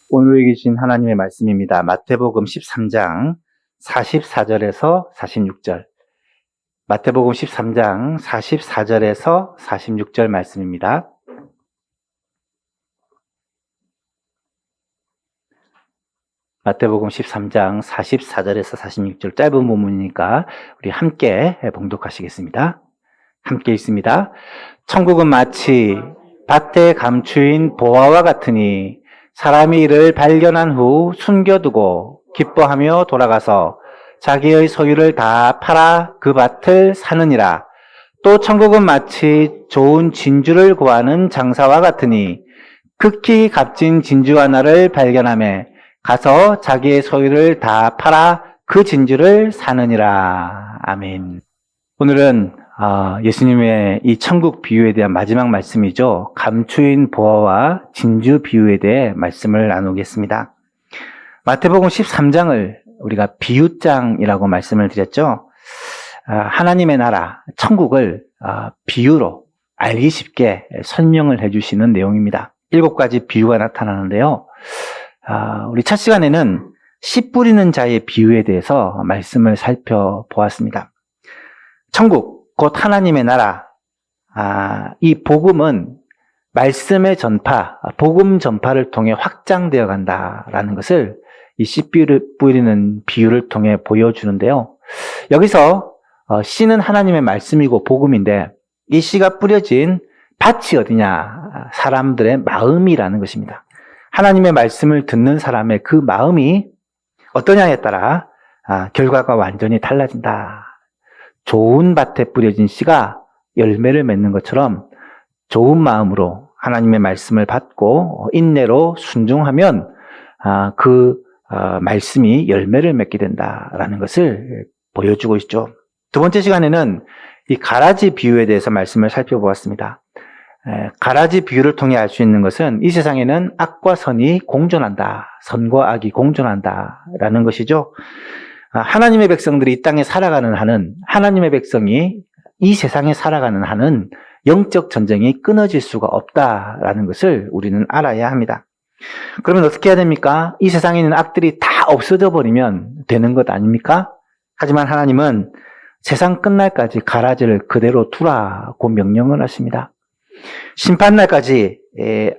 오늘에 계신 하나님의 말씀입니다. 마태복음 13장 44절에서 46절. 마태복음 13장 44절에서 46절 말씀입니다. 마태복음 13장 44절에서 46절 짧은 본문이니까 우리 함께 봉독하시겠습니다. 함께 있습니다. 천국은 마치 밭에 감추인 보화와 같으니 사람이 이를 발견한 후 숨겨두고 기뻐하며 돌아가서 자기의 소유를 다 팔아 그 밭을 사느니라. 또 천국은 마치 좋은 진주를 구하는 장사와 같으니 극히 값진 진주 하나를 발견하며 가서 자기의 소유를 다 팔아 그 진주를 사느니라. 아멘. 오늘은 예수님의 이 천국 비유에 대한 마지막 말씀이죠. 감추인 보화와 진주 비유에 대해 말씀을 나누겠습니다. 마태복음 13장을 우리가 비유장이라고 말씀을 드렸죠. 하나님의 나라, 천국을 비유로 알기 쉽게 설명을 해주시는 내용입니다. 7가지 비유가 나타나는데요. 우리 첫 시간에는 씨 뿌리는 자의 비유에 대해서 말씀을 살펴보았습니다. 천국, 곧 하나님의 나라, 이 복음은 말씀의 전파, 복음 전파를 통해 확장되어 간다라는 것을 이 씨 뿌리는 비유를 통해 보여주는데요. 여기서 씨는 하나님의 말씀이고 복음인데 이 씨가 뿌려진 밭이 어디냐? 사람들의 마음이라는 것입니다. 하나님의 말씀을 듣는 사람의 그 마음이 어떠냐에 따라 결과가 완전히 달라진다. 좋은 밭에 뿌려진 씨가 열매를 맺는 것처럼 좋은 마음으로 하나님의 말씀을 받고 인내로 순종하면 그 말씀이 열매를 맺게 된다라는 것을 보여주고 있죠. 두 번째 시간에는 이 가라지 비유에 대해서 말씀을 살펴보았습니다. 가라지 비유를 통해 알 수 있는 것은 이 세상에는 악과 선이 공존한다. 선과 악이 공존한다라는 것이죠. 하나님의 백성들이 이 땅에 살아가는 한은, 하나님의 백성이 이 세상에 살아가는 한은 영적 전쟁이 끊어질 수가 없다라는 것을 우리는 알아야 합니다. 그러면 어떻게 해야 됩니까? 이 세상에 있는 악들이 다 없어져 버리면 되는 것 아닙니까? 하지만 하나님은 세상 끝날까지 가라지를 그대로 두라고 명령을 하십니다. 심판날까지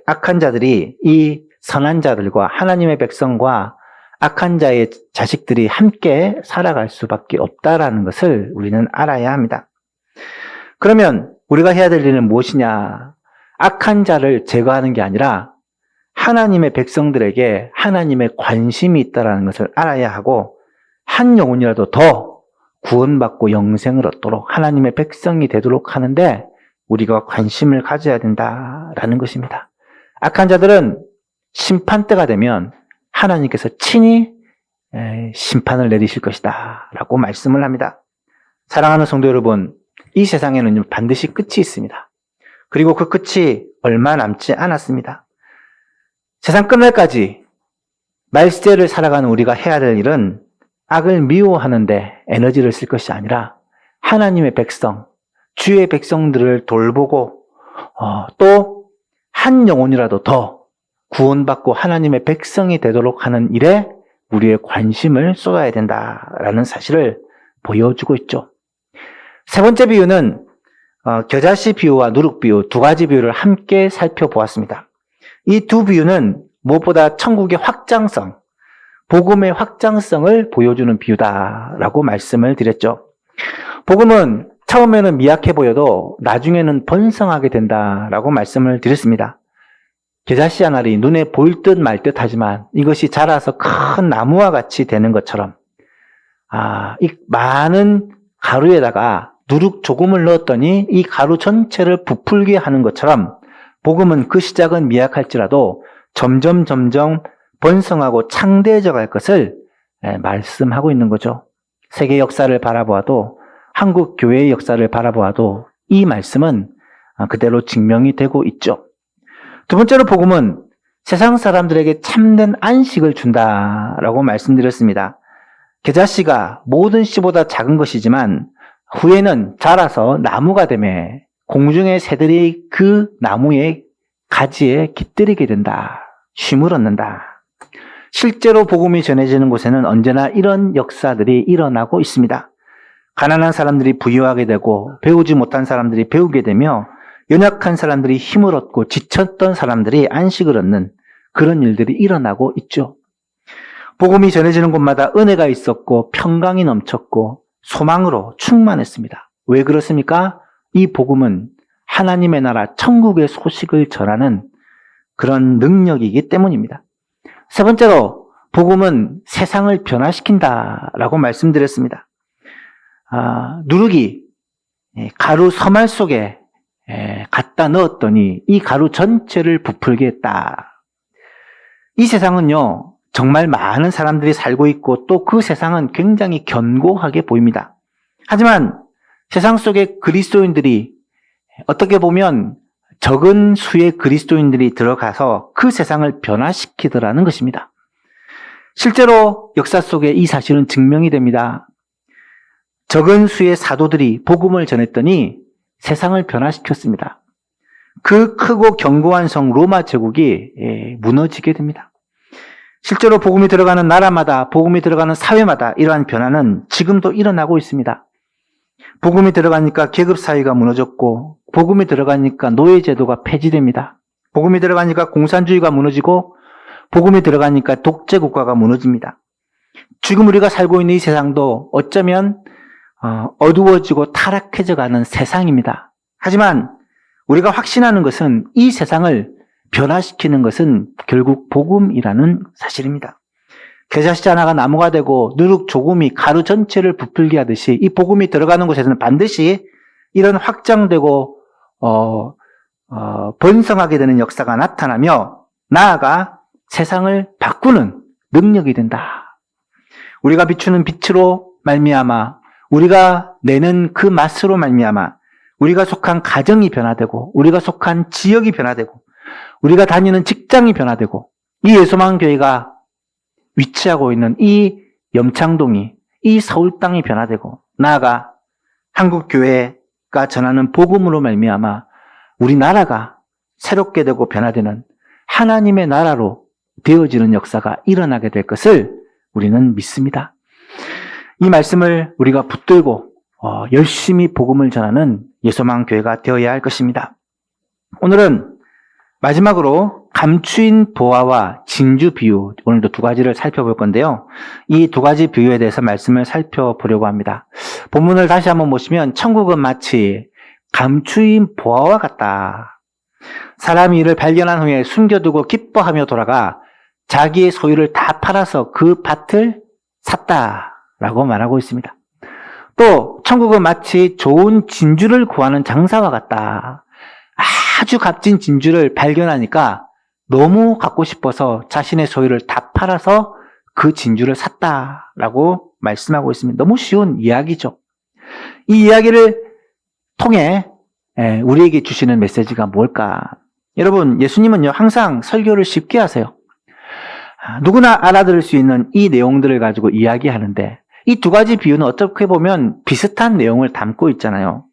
악한 자들이 이 선한 자들과 하나님의 백성과 악한 자의 자식들이 함께 살아갈 수밖에 없다라는 것을 우리는 알아야 합니다. 그러면 우리가 해야 될 일은 무엇이냐? 악한 자를 제거하는 게 아니라 하나님의 백성들에게 하나님의 관심이 있다는 것을 알아야 하고 한 영혼이라도 더 구원받고 영생을 얻도록 하나님의 백성이 되도록 하는데 우리가 관심을 가져야 된다라는 것입니다. 악한 자들은 심판 때가 되면 하나님께서 친히 심판을 내리실 것이다 라고 말씀을 합니다. 사랑하는 성도 여러분, 이 세상에는 반드시 끝이 있습니다. 그리고 그 끝이 얼마 남지 않았습니다. 세상 끝날까지 말세를 살아가는 우리가 해야 될 일은 악을 미워하는데 에너지를 쓸 것이 아니라 하나님의 백성, 주의 백성들을 돌보고 또 한 영혼이라도 더 구원받고 하나님의 백성이 되도록 하는 일에 우리의 관심을 쏟아야 된다라는 사실을 보여주고 있죠. 세 번째 비유는 겨자씨 비유와 누룩 비유 두 가지 비유를 함께 살펴보았습니다. 이 두 비유는 무엇보다 천국의 확장성, 복음의 확장성을 보여주는 비유다라고 말씀을 드렸죠. 복음은 처음에는 미약해 보여도 나중에는 번성하게 된다라고 말씀을 드렸습니다. 겨자씨 한 알이 눈에 보일 듯 말 듯 하지만 이것이 자라서 큰 나무와 같이 되는 것처럼 이 많은 가루에다가 누룩 조금을 넣었더니 이 가루 전체를 부풀게 하는 것처럼 복음은 그 시작은 미약할지라도 점점 번성하고 창대해져 갈 것을 말씀하고 있는 거죠. 세계 역사를 바라보아도 한국 교회의 역사를 바라보아도 이 말씀은 그대로 증명이 되고 있죠. 두 번째로 복음은 세상 사람들에게 참된 안식을 준다라고 말씀드렸습니다. 겨자씨가 모든 씨보다 작은 것이지만 후에는 자라서 나무가 되며 공중의 새들이 그 나무의 가지에 깃들이게 된다. 쉼을 얻는다. 실제로 복음이 전해지는 곳에는 언제나 이런 역사들이 일어나고 있습니다. 가난한 사람들이 부유하게 되고 배우지 못한 사람들이 배우게 되며 연약한 사람들이 힘을 얻고 지쳤던 사람들이 안식을 얻는 그런 일들이 일어나고 있죠. 복음이 전해지는 곳마다 은혜가 있었고 평강이 넘쳤고 소망으로 충만했습니다. 왜 그렇습니까? 이 복음은 하나님의 나라 천국의 소식을 전하는 그런 능력이기 때문입니다. 세 번째로 복음은 세상을 변화시킨다라고 말씀드렸습니다. 누룩이 가루 서말 속에 갖다 넣었더니 이 가루 전체를 부풀게 했다. 이 세상은요, 정말 많은 사람들이 살고 있고 또 그 세상은 굉장히 견고하게 보입니다. 하지만 세상 속에 그리스도인들이 어떻게 보면 적은 수의 그리스도인들이 들어가서 그 세상을 변화시키더라는 것입니다. 실제로 역사 속에 이 사실은 증명이 됩니다. 적은 수의 사도들이 복음을 전했더니 세상을 변화시켰습니다. 그 크고 견고한 성 로마 제국이 무너지게 됩니다. 실제로 복음이 들어가는 나라마다, 복음이 들어가는 사회마다 이러한 변화는 지금도 일어나고 있습니다. 복음이 들어가니까 계급사회가 무너졌고, 복음이 들어가니까 노예제도가 폐지됩니다. 복음이 들어가니까 공산주의가 무너지고, 복음이 들어가니까 독재국가가 무너집니다. 지금 우리가 살고 있는 이 세상도 어쩌면 어두워지고 타락해져가는 세상입니다. 하지만 우리가 확신하는 것은 이 세상을 변화시키는 것은 결국 복음이라는 사실입니다. 겨자씨 하나가 나무가 되고 누룩 조금이 가루 전체를 부풀게 하듯이 이 복음이 들어가는 곳에서는 반드시 이런 확장되고 번성하게 되는 역사가 나타나며 나아가 세상을 바꾸는 능력이 된다. 우리가 비추는 빛으로 말미암아 우리가 내는 그 맛으로 말미암아 우리가 속한 가정이 변화되고 우리가 속한 지역이 변화되고 우리가 다니는 직장이 변화되고 이 예수만 교회가 위치하고 있는 이 염창동이 이 서울 땅이 변화되고 나아가 한국 교회가 전하는 복음으로 말미암아 우리나라가 새롭게 되고 변화되는 하나님의 나라로 되어지는 역사가 일어나게 될 것을 우리는 믿습니다. 이 말씀을 우리가 붙들고 열심히 복음을 전하는 예수만 교회가 되어야 할 것입니다. 오늘은 마지막으로 감추인 보화와 진주 비유, 오늘도 두 가지를 살펴볼 건데요. 이 두 가지 비유에 대해서 말씀을 살펴보려고 합니다. 본문을 다시 한번 보시면 천국은 마치 감추인 보화와 같다. 사람이 이를 발견한 후에 숨겨두고 기뻐하며 돌아가 자기의 소유를 다 팔아서 그 밭을 샀다라고 말하고 있습니다. 또 천국은 마치 좋은 진주를 구하는 장사와 같다. 아주 값진 진주를 발견하니까 너무 갖고 싶어서 자신의 소유를 다 팔아서 그 진주를 샀다라고 말씀하고 있습니다. 너무 쉬운 이야기죠. 이 이야기를 통해 우리에게 주시는 메시지가 뭘까? 여러분, 예수님은요 항상 설교를 쉽게 하세요. 누구나 알아들을 수 있는 이 내용들을 가지고 이야기하는데 이 두 가지 비유는 어떻게 보면 비슷한 내용을 담고 있잖아요.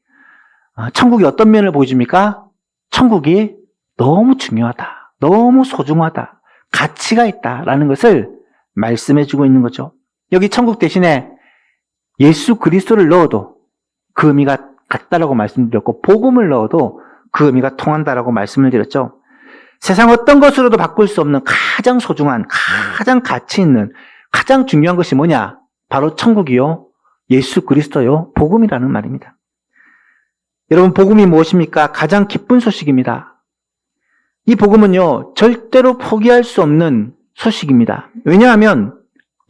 천국이 어떤 면을 보여줍니까? 천국이 너무 중요하다, 너무 소중하다, 가치가 있다라는 것을 말씀해주고 있는 거죠. 여기 천국 대신에 예수 그리스도를 넣어도 그 의미가 같다라고 말씀드렸고 복음을 넣어도 그 의미가 통한다라고 말씀을 드렸죠. 세상 어떤 것으로도 바꿀 수 없는 가장 소중한, 가장 가치 있는, 가장 중요한 것이 뭐냐? 바로 천국이요, 예수 그리스도요, 복음이라는 말입니다. 여러분, 복음이 무엇입니까? 가장 기쁜 소식입니다. 이 복음은요, 절대로 포기할 수 없는 소식입니다. 왜냐하면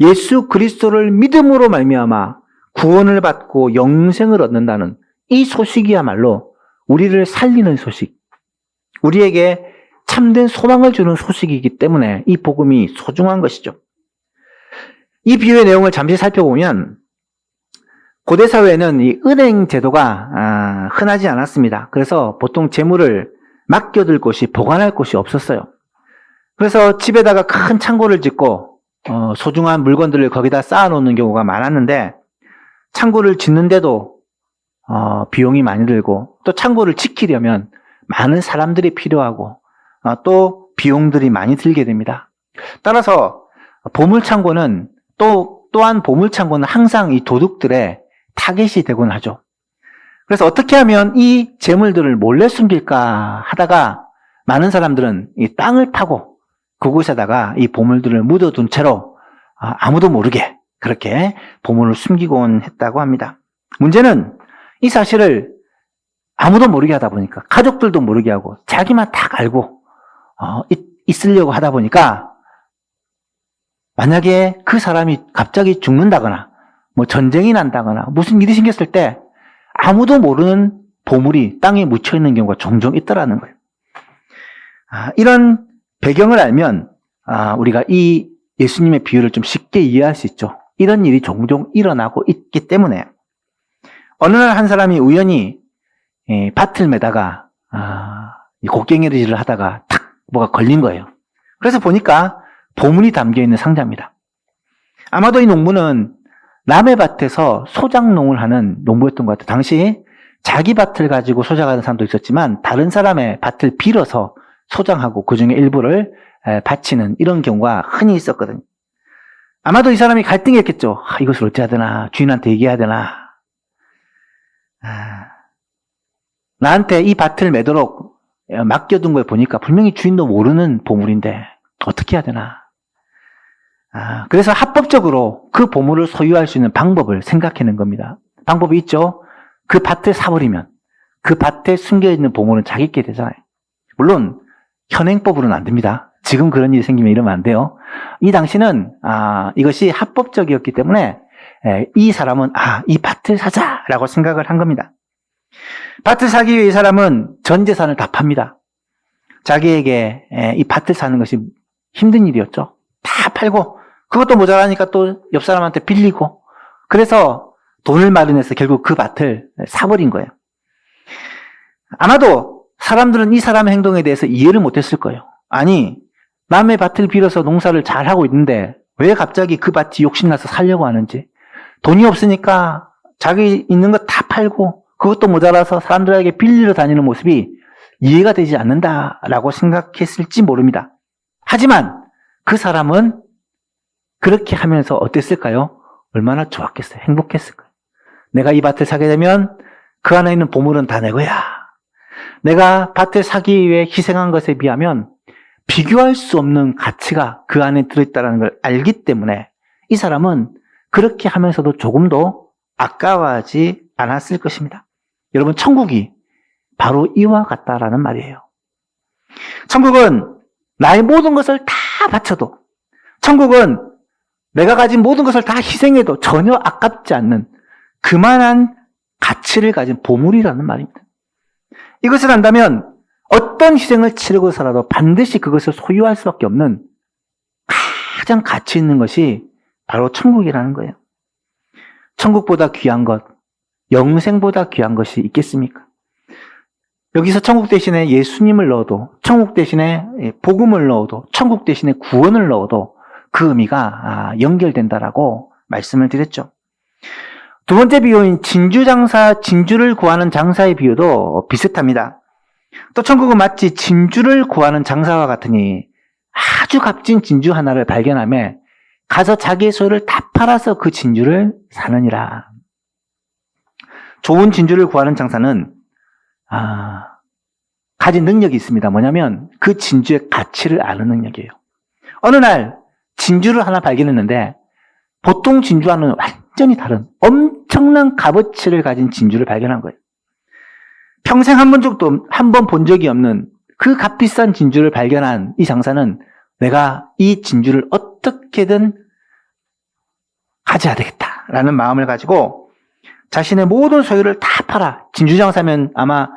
예수 그리스도를 믿음으로 말미암아 구원을 받고 영생을 얻는다는 이 소식이야말로 우리를 살리는 소식, 우리에게 참된 소망을 주는 소식이기 때문에 이 복음이 소중한 것이죠. 이 비유의 내용을 잠시 살펴보면 고대 사회에는 이 은행 제도가 흔하지 않았습니다. 그래서 보통 재물을 맡겨둘 곳이, 보관할 곳이 없었어요. 그래서 집에다가 큰 창고를 짓고 소중한 물건들을 거기다 쌓아놓는 경우가 많았는데 창고를 짓는데도 비용이 많이 들고 또 창고를 지키려면 많은 사람들이 필요하고 또 비용들이 많이 들게 됩니다. 따라서 보물창고는 또한 보물창고는 항상 이 도둑들의 타겟이 되곤 하죠. 그래서 어떻게 하면 이 재물들을 몰래 숨길까 하다가 많은 사람들은 이 땅을 파고 그곳에다가 이 보물들을 묻어둔 채로 아무도 모르게 그렇게 보물을 숨기곤 했다고 합니다. 문제는 이 사실을 아무도 모르게 하다 보니까 가족들도 모르게 하고 자기만 딱 알고 있으려고 하다 보니까 만약에 그 사람이 갑자기 죽는다거나 뭐 전쟁이 난다거나 무슨 일이 생겼을 때 아무도 모르는 보물이 땅에 묻혀 있는 경우가 종종 있더라는 거예요. 이런 배경을 알면 우리가 이 예수님의 비유를 좀 쉽게 이해할 수 있죠. 이런 일이 종종 일어나고 있기 때문에 어느 날 한 사람이 우연히 밭을 매다가 곡괭이질을 하다가 탁 뭐가 걸린 거예요. 그래서 보니까 보물이 담겨있는 상자입니다. 아마도 이 농부는 남의 밭에서 소작농을 하는 농부였던 것 같아요. 당시 자기 밭을 가지고 소작하는 사람도 있었지만 다른 사람의 밭을 빌어서 소장하고 그 중에 일부를 바치는 이런 경우가 흔히 있었거든요. 아마도 이 사람이 갈등이 했겠죠. 이것을 어찌해야 되나, 주인한테 얘기해야 되나. 나한테 이 밭을 매도록 맡겨둔 걸 보니까 분명히 주인도 모르는 보물인데 어떻게 해야 되나. 그래서 합법적으로 그 보물을 소유할 수 있는 방법을 생각해낸 겁니다. 방법이 있죠. 그 밭을 사버리면 그 밭에 숨겨있는 보물은 자기께 되잖아요. 물론 현행법으로는 안 됩니다. 지금 그런 일이 생기면 이러면 안 돼요. 이 당시는 이것이 합법적이었기 때문에 이 사람은 이 밭을 사자라고 생각을 한 겁니다. 밭을 사기 위해 이 사람은 전 재산을 다 팝니다. 자기에게 이 밭을 사는 것이 힘든 일이었죠. 다 팔고 그것도 모자라니까 또 옆 사람한테 빌리고 그래서 돈을 마련해서 결국 그 밭을 사버린 거예요. 아마도 사람들은 이 사람의 행동에 대해서 이해를 못했을 거예요. 아니 남의 밭을 빌어서 농사를 잘하고 있는데 왜 갑자기 그 밭이 욕심나서 살려고 하는지 돈이 없으니까 자기 있는 거 다 팔고 그것도 모자라서 사람들에게 빌리러 다니는 모습이 이해가 되지 않는다라고 생각했을지 모릅니다. 하지만 그 사람은 그렇게 하면서 어땠을까요? 얼마나 좋았겠어요? 행복했을까요? 내가 이 밭을 사게 되면 그 안에 있는 보물은 다 내 거야. 내가 밭을 사기 위해 희생한 것에 비하면 비교할 수 없는 가치가 그 안에 들어있다는 걸 알기 때문에 이 사람은 그렇게 하면서도 조금도 아까워하지 않았을 것입니다. 여러분, 천국이 바로 이와 같다라는 말이에요. 천국은 나의 모든 것을 다 바쳐도, 천국은 내가 가진 모든 것을 다 희생해도 전혀 아깝지 않는 그만한 가치를 가진 보물이라는 말입니다. 이것을 안다면 어떤 희생을 치르고 살아도 반드시 그것을 소유할 수밖에 없는 가장 가치 있는 것이 바로 천국이라는 거예요. 천국보다 귀한 것, 영생보다 귀한 것이 있겠습니까? 여기서 천국 대신에 예수님을 넣어도, 천국 대신에 복음을 넣어도, 천국 대신에 구원을 넣어도 그 의미가 연결된다라고 말씀을 드렸죠. 두 번째 비유인 진주를 구하는 장사의 비유도 비슷합니다. 또 천국은 마치 진주를 구하는 장사와 같으니 아주 값진 진주 하나를 발견하며 가서 자기의 소유를 다 팔아서 그 진주를 사느니라. 좋은 진주를 구하는 장사는 가진 능력이 있습니다. 뭐냐면 그 진주의 가치를 아는 능력이에요. 어느 날 진주를 하나 발견했는데 보통 진주와는 완전히 다른 엄청난 값어치를 가진 진주를 발견한 거예요. 평생 한 번 본 적이 없는 그 값비싼 진주를 발견한 이 장사는 내가 이 진주를 어떻게든 가져야 되겠다라는 마음을 가지고 자신의 모든 소유를 다 팔아, 진주 장사면 아마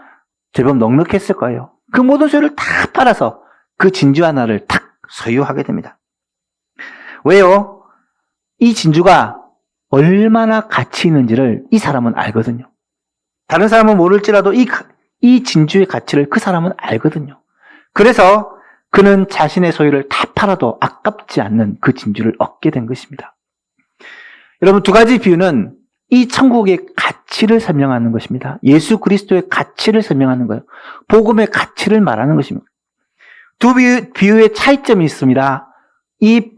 제법 넉넉했을 거예요. 그 모든 소유를 다 팔아서 그 진주 하나를 탁 소유하게 됩니다. 왜요? 이 진주가 얼마나 가치 있는지를 이 사람은 알거든요. 다른 사람은 모를지라도 이 진주의 가치를 그 사람은 알거든요. 그래서 그는 자신의 소유를 다 팔아도 아깝지 않는 그 진주를 얻게 된 것입니다. 여러분, 두 가지 비유는 이 천국의 가치를 설명하는 것입니다. 예수 그리스도의 가치를 설명하는 거예요. 복음의 가치를 말하는 것입니다. 두 비유의 차이점이 있습니다. 이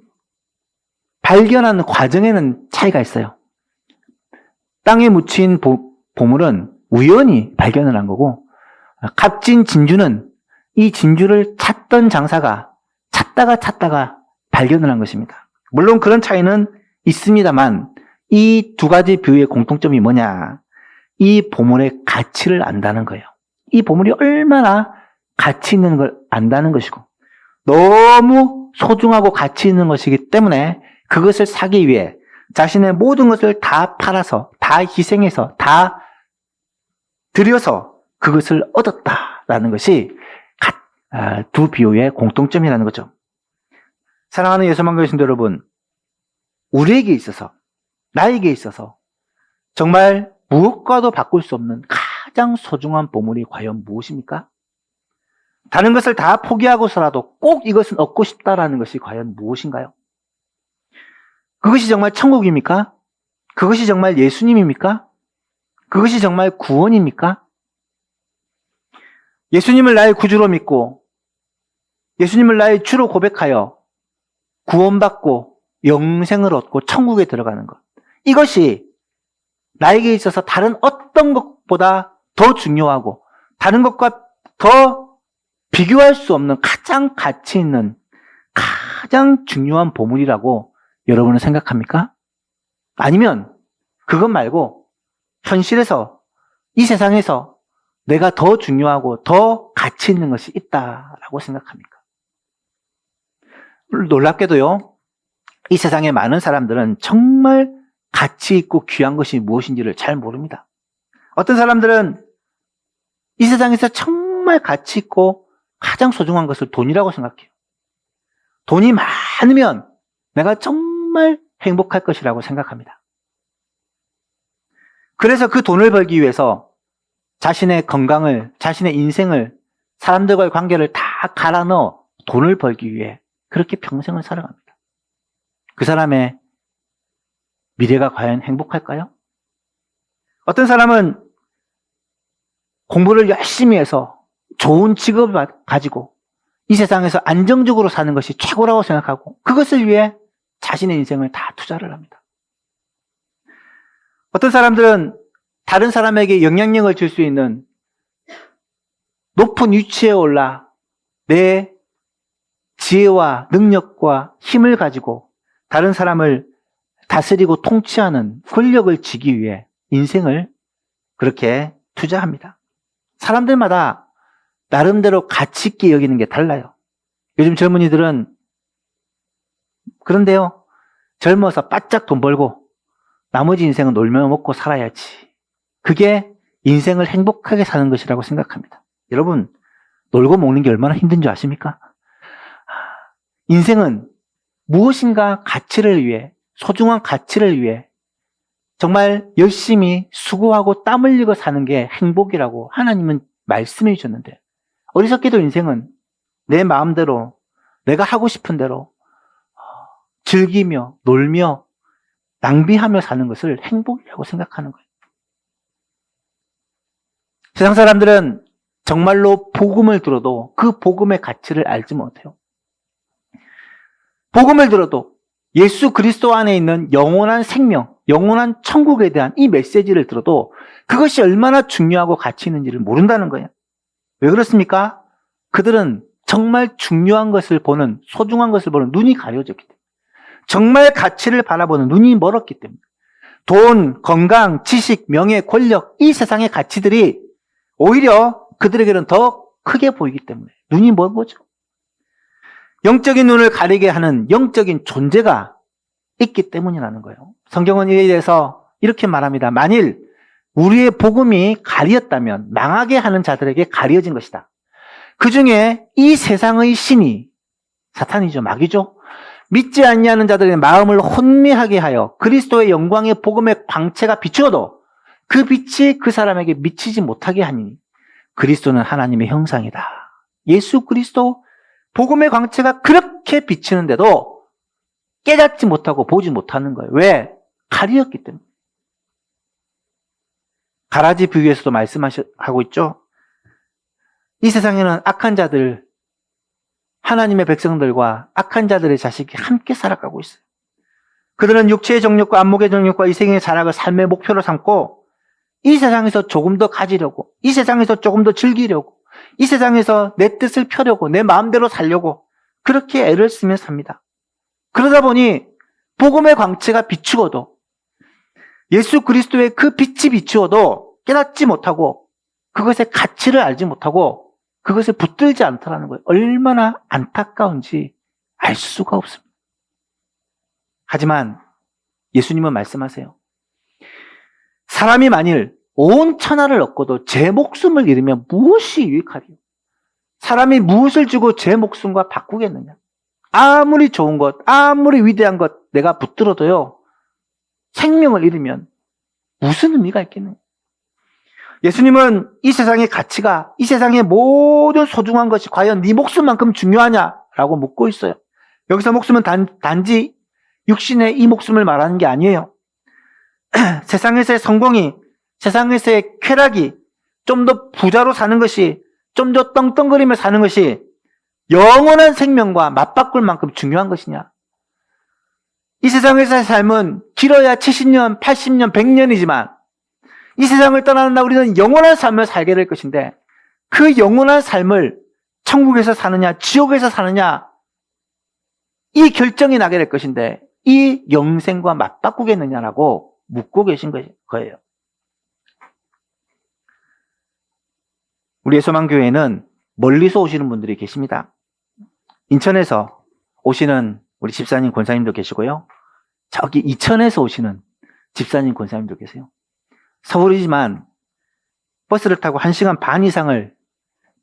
발견하는 과정에는 차이가 있어요. 땅에 묻힌 보물은 우연히 발견을 한 거고, 값진 진주는 이 진주를 찾던 장사가 찾다가 발견을 한 것입니다. 물론 그런 차이는 있습니다만 이 두 가지 비유의 공통점이 뭐냐? 이 보물의 가치를 안다는 거예요. 이 보물이 얼마나 가치 있는 걸 안다는 것이고 너무 소중하고 가치 있는 것이기 때문에 그것을 사기 위해 자신의 모든 것을 다 팔아서 다 희생해서 다 들여서 그것을 얻었다라는 것이 두 비유의 공통점이라는 거죠. 사랑하는 예수만교 성도 여러분, 우리에게 있어서, 나에게 있어서 정말 무엇과도 바꿀 수 없는 가장 소중한 보물이 과연 무엇입니까? 다른 것을 다 포기하고서라도 꼭 이것은 얻고 싶다라는 것이 과연 무엇인가요? 그것이 정말 천국입니까? 그것이 정말 예수님입니까? 그것이 정말 구원입니까? 예수님을 나의 구주로 믿고 예수님을 나의 주로 고백하여 구원받고 영생을 얻고 천국에 들어가는 것. 이것이 나에게 있어서 다른 어떤 것보다 더 중요하고 다른 것과 더 비교할 수 없는 가장 가치 있는 가장 중요한 보물이라고 여러분은 생각합니까? 아니면 그것 말고 현실에서 이 세상에서 내가 더 중요하고 더 가치 있는 것이 있다라고 생각합니까? 놀랍게도요, 이 세상의 많은 사람들은 정말 가치 있고 귀한 것이 무엇인지를 잘 모릅니다. 어떤 사람들은 이 세상에서 정말 가치 있고 가장 소중한 것을 돈이라고 생각해요. 돈이 많으면 내가 정말 행복할 것이라고 생각합니다. 그래서 그 돈을 벌기 위해서 자신의 건강을, 자신의 인생을, 사람들과의 관계를 다 갈아 넣어 돈을 벌기 위해 그렇게 평생을 살아갑니다. 그 사람의 미래가 과연 행복할까요? 어떤 사람은 공부를 열심히 해서 좋은 직업을 가지고 이 세상에서 안정적으로 사는 것이 최고라고 생각하고 그것을 위해 자신의 인생을 다 투자를 합니다. 어떤 사람들은 다른 사람에게 영향력을 줄 수 있는 높은 위치에 올라 내 지혜와 능력과 힘을 가지고 다른 사람을 다스리고 통치하는 권력을 쥐기 위해 인생을 그렇게 투자합니다. 사람들마다 나름대로 가치 있게 여기는 게 달라요. 요즘 젊은이들은 그런데요, 젊어서 바짝 돈 벌고 나머지 인생은 놀며 먹고 살아야지. 그게 인생을 행복하게 사는 것이라고 생각합니다. 여러분, 놀고 먹는 게 얼마나 힘든 줄 아십니까? 인생은 무엇인가 가치를 위해, 소중한 가치를 위해 정말 열심히 수고하고 땀 흘리고 사는 게 행복이라고 하나님은 말씀해 주셨는데 어리석게도 인생은 내 마음대로 내가 하고 싶은 대로 즐기며 놀며 낭비하며 사는 것을 행복이라고 생각하는 거예요. 세상 사람들은 정말로 복음을 들어도 그 복음의 가치를 알지 못해요. 복음을 들어도 예수 그리스도 안에 있는 영원한 생명, 영원한 천국에 대한 이 메시지를 들어도 그것이 얼마나 중요하고 가치 있는지를 모른다는 거예요. 왜 그렇습니까? 그들은 정말 중요한 것을 보는, 소중한 것을 보는 눈이 가려졌기 때문에, 정말 가치를 바라보는 눈이 멀었기 때문에, 돈, 건강, 지식, 명예, 권력, 이 세상의 가치들이 오히려 그들에게는 더 크게 보이기 때문에 눈이 먼 거죠. 영적인 눈을 가리게 하는 영적인 존재가 있기 때문이라는 거예요. 성경은 이에 대해서 이렇게 말합니다. 만일 우리의 복음이 가리었다면 망하게 하는 자들에게 가려진 것이다. 그 중에 이 세상의 신이, 사탄이죠, 마귀죠, 믿지 아니하는 자들의 마음을 혼미하게 하여 그리스도의 영광의 복음의 광채가 비추어도 그 빛이 그 사람에게 미치지 못하게 하니 그리스도는 하나님의 형상이다. 예수 그리스도 복음의 광채가 그렇게 비치는데도 깨닫지 못하고 보지 못하는 거예요. 왜? 가리었기 때문에. 가라지 비유에서도 말씀하고 있죠. 이 세상에는 악한 자들, 하나님의 백성들과 악한 자들의 자식이 함께 살아가고 있어요. 그들은 육체의 정욕과 안목의 정욕과 이 세상의 자락을 삶의 목표로 삼고 이 세상에서 조금 더 가지려고, 이 세상에서 조금 더 즐기려고, 이 세상에서 내 뜻을 펴려고, 내 마음대로 살려고 그렇게 애를 쓰며 삽니다. 그러다 보니 복음의 광채가 비추어도, 예수 그리스도의 그 빛이 비추어도 깨닫지 못하고 그것의 가치를 알지 못하고 그것을 붙들지 않더라는 거예요. 얼마나 안타까운지 알 수가 없습니다. 하지만 예수님은 말씀하세요. 사람이 만일 온 천하를 얻고도 제 목숨을 잃으면 무엇이 유익하리요? 사람이 무엇을 주고 제 목숨과 바꾸겠느냐? 아무리 좋은 것, 아무리 위대한 것 내가 붙들어도요, 생명을 잃으면 무슨 의미가 있겠느냐? 예수님은 이 세상의 가치가, 이 세상의 모든 소중한 것이 과연 네 목숨만큼 중요하냐라고 묻고 있어요. 여기서 목숨은 단지 육신의 이 목숨을 말하는 게 아니에요. 세상에서의 성공이, 세상에서의 쾌락이, 좀 더 부자로 사는 것이, 좀 더 떵떵거리며 사는 것이 영원한 생명과 맞바꿀 만큼 중요한 것이냐? 이 세상에서의 삶은 길어야 70년, 80년, 100년이지만 이 세상을 떠나는다 우리는 영원한 삶을 살게 될 것인데 그 영원한 삶을 천국에서 사느냐, 지옥에서 사느냐, 이 결정이 나게 될 것인데 이 영생과 맞바꾸겠느냐라고 묻고 계신 거예요. 우리의 소망교회는 멀리서 오시는 분들이 계십니다. 인천에서 오시는 우리 집사님, 권사님도 계시고요. 저기 이천에서 오시는 집사님, 권사님도 계세요. 서울이지만 버스를 타고 1시간 반 이상을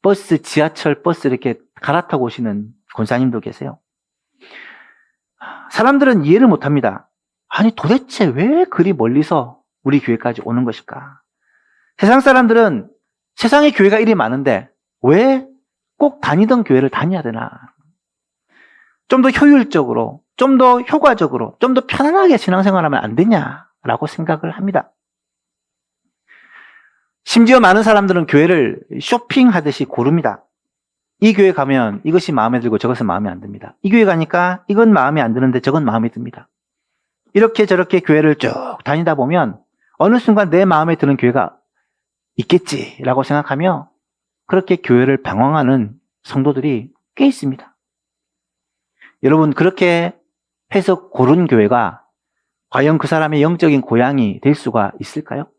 버스, 지하철, 버스 이렇게 갈아타고 오시는 권사님도 계세요. 사람들은 이해를 못합니다. 아니 도대체 왜 그리 멀리서 우리 교회까지 오는 것일까? 세상 사람들은 세상에 교회가 이리 많은데 왜 꼭 다니던 교회를 다녀야 되나? 좀 더 효율적으로, 좀 더 효과적으로, 좀 더 편안하게 신앙생활하면 안 되냐라고 생각을 합니다. 심지어 많은 사람들은 교회를 쇼핑하듯이 고릅니다. 이 교회 가면 이것이 마음에 들고 저것은 마음에 안 듭니다. 이 교회 가니까 이건 마음에 안 드는데 저건 마음에 듭니다. 이렇게 저렇게 교회를 쭉 다니다 보면 어느 순간 내 마음에 드는 교회가 있겠지라고 생각하며 그렇게 교회를 방황하는 성도들이 꽤 있습니다. 여러분, 그렇게 해서 고른 교회가 과연 그 사람의 영적인 고향이 될 수가 있을까요?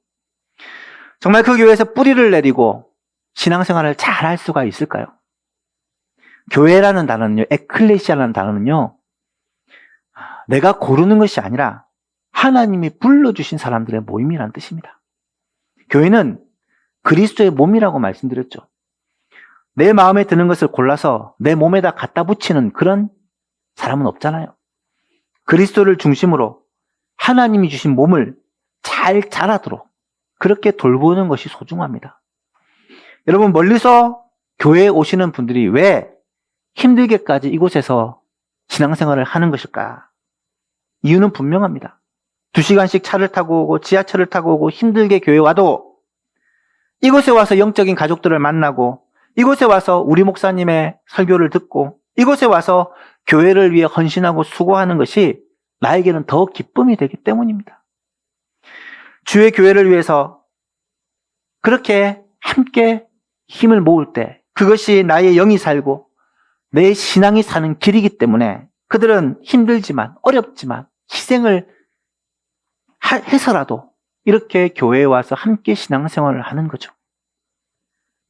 정말 그 교회에서 뿌리를 내리고 신앙생활을 잘 할 수가 있을까요? 교회라는 단어는요, 에클레시아라는 단어는요, 내가 고르는 것이 아니라 하나님이 불러주신 사람들의 모임이라는 뜻입니다. 교회는 그리스도의 몸이라고 말씀드렸죠. 내 마음에 드는 것을 골라서 내 몸에다 갖다 붙이는 그런 사람은 없잖아요. 그리스도를 중심으로 하나님이 주신 몸을 잘 자라도록 그렇게 돌보는 것이 소중합니다. 여러분, 멀리서 교회에 오시는 분들이 왜 힘들게까지 이곳에서 신앙생활을 하는 것일까? 이유는 분명합니다. 2시간씩 차를 타고 오고 지하철을 타고 오고 힘들게 교회 와도 이곳에 와서 영적인 가족들을 만나고 이곳에 와서 우리 목사님의 설교를 듣고 이곳에 와서 교회를 위해 헌신하고 수고하는 것이 나에게는 더 기쁨이 되기 때문입니다. 주의 교회를 위해서 그렇게 함께 힘을 모을 때 그것이 나의 영이 살고 내 신앙이 사는 길이기 때문에 그들은 힘들지만 어렵지만 희생을 해서라도 이렇게 교회에 와서 함께 신앙생활을 하는 거죠.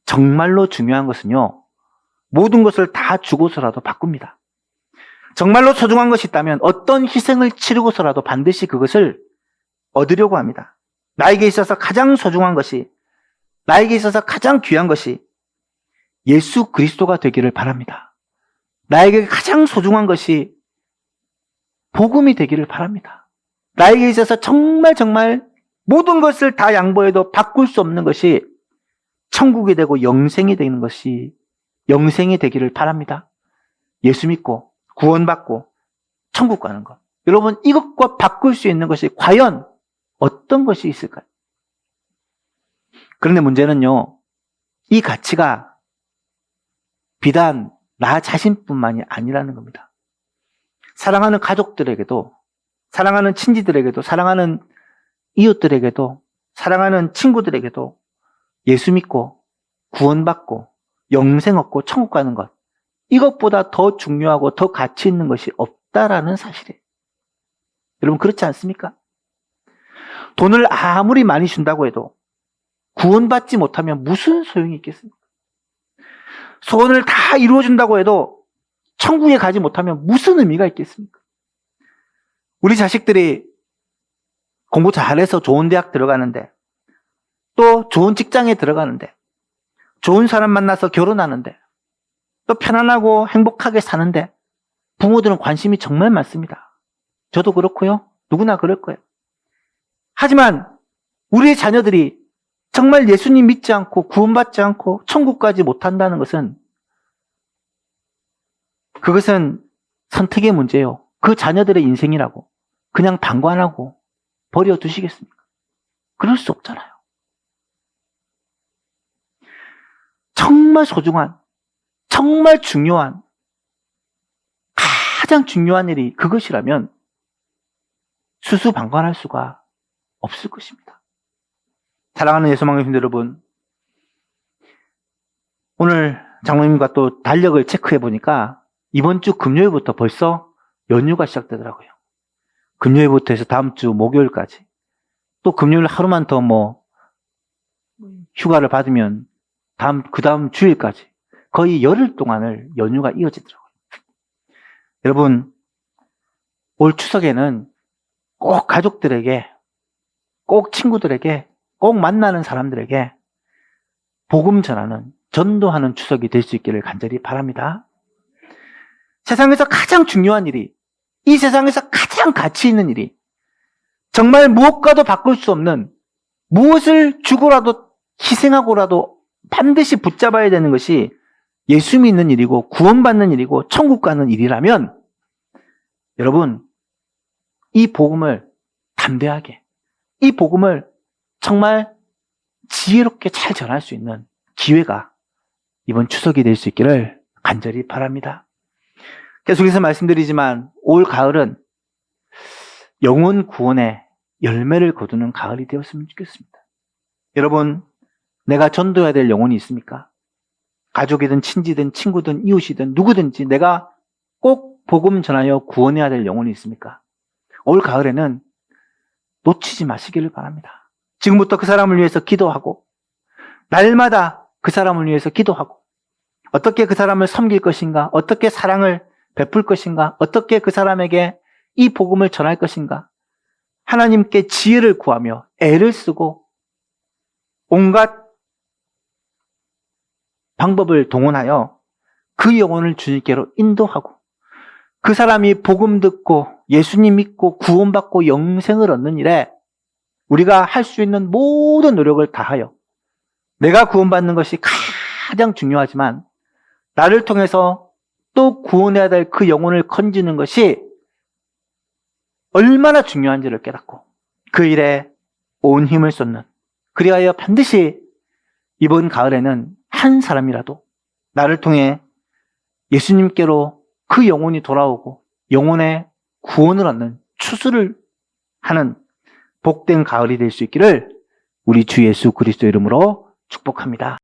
정말로 중요한 것은요, 모든 것을 다 주고서라도 바꿉니다. 정말로 소중한 것이 있다면 어떤 희생을 치르고서라도 반드시 그것을 얻으려고 합니다. 나에게 있어서 가장 소중한 것이, 나에게 있어서 가장 귀한 것이 예수 그리스도가 되기를 바랍니다. 나에게 가장 소중한 것이 복음이 되기를 바랍니다. 나에게 있어서 정말 모든 것을 다 양보해도 바꿀 수 없는 것이 천국이 되고 영생이 되는 것이 영생이 되기를 바랍니다. 예수 믿고 구원받고 천국 가는 것. 여러분, 이것과 바꿀 수 있는 것이 과연 어떤 것이 있을까요? 그런데 문제는요, 이 가치가 비단 나 자신뿐만이 아니라는 겁니다. 사랑하는 가족들에게도 사랑하는 친지들에게도, 사랑하는 이웃들에게도, 사랑하는 친구들에게도 예수 믿고 구원받고 영생 얻고 천국 가는 것, 이것보다 더 중요하고 더 가치 있는 것이 없다라는 사실이에요. 여러분 그렇지 않습니까? 돈을 아무리 많이 준다고 해도 구원받지 못하면 무슨 소용이 있겠습니까? 소원을 다 이루어준다고 해도 천국에 가지 못하면 무슨 의미가 있겠습니까? 우리 자식들이 공부 잘해서 좋은 대학 들어가는데, 또 좋은 직장에 들어가는데, 좋은 사람 만나서 결혼하는데, 또 편안하고 행복하게 사는데 부모들은 관심이 정말 많습니다. 저도 그렇고요. 누구나 그럴 거예요. 하지만 우리의 자녀들이 정말 예수님 믿지 않고 구원받지 않고 천국까지 못한다는 것은, 그것은 선택의 문제예요. 그 자녀들의 인생이라고 그냥 방관하고 버려두시겠습니까? 그럴 수 없잖아요. 정말 소중한, 정말 중요한, 가장 중요한 일이 그것이라면 수수방관할 수가 없을 것입니다. 사랑하는 예수망의 형제 여러분, 오늘 장로님과 또 달력을 체크해 보니까 이번 주 금요일부터 벌써 연휴가 시작되더라고요. 금요일부터 해서 다음 주 목요일까지, 또 금요일 하루만 더 휴가를 받으면 그 다음 주일까지 거의 열흘 동안을 연휴가 이어지더라고요. 여러분, 올 추석에는 꼭 가족들에게, 꼭 친구들에게, 꼭 만나는 사람들에게 복음 전하는, 전도하는 추석이 될 수 있기를 간절히 바랍니다. 세상에서 가장 중요한 일이, 이 세상에서 가장 가치 있는 일이, 정말 무엇과도 바꿀 수 없는, 무엇을 주고라도 희생하고라도 반드시 붙잡아야 되는 것이 예수 믿는 일이고 구원받는 일이고 천국 가는 일이라면, 여러분, 이 복음을 담대하게, 이 복음을 정말 지혜롭게 잘 전할 수 있는 기회가 이번 추석이 될 수 있기를 간절히 바랍니다. 계속해서 말씀드리지만 올 가을은 영혼 구원의 열매를 거두는 가을이 되었으면 좋겠습니다. 여러분, 내가 전도해야 될 영혼이 있습니까? 가족이든 친지든 친구든 이웃이든 누구든지 내가 꼭 복음 전하여 구원해야 될 영혼이 있습니까? 올 가을에는 놓치지 마시기를 바랍니다. 지금부터 그 사람을 위해서 기도하고, 날마다 그 사람을 위해서 기도하고, 어떻게 그 사람을 섬길 것인가, 어떻게 사랑을 베풀 것인가, 어떻게 그 사람에게 이 복음을 전할 것인가, 하나님께 지혜를 구하며 애를 쓰고 온갖 방법을 동원하여 그 영혼을 주님께로 인도하고, 그 사람이 복음 듣고 예수님 믿고 구원받고 영생을 얻는 일에 우리가 할 수 있는 모든 노력을 다하여, 내가 구원받는 것이 가장 중요하지만 나를 통해서 또 구원해야 될 그 영혼을 건지는 것이 얼마나 중요한지를 깨닫고 그 일에 온 힘을 쏟는, 그리하여 반드시 이번 가을에는 한 사람이라도 나를 통해 예수님께로 그 영혼이 돌아오고 영혼의 구원을 얻는 추수를 하는 복된 가을이 될 수 있기를 우리 주 예수 그리스도 이름으로 축복합니다.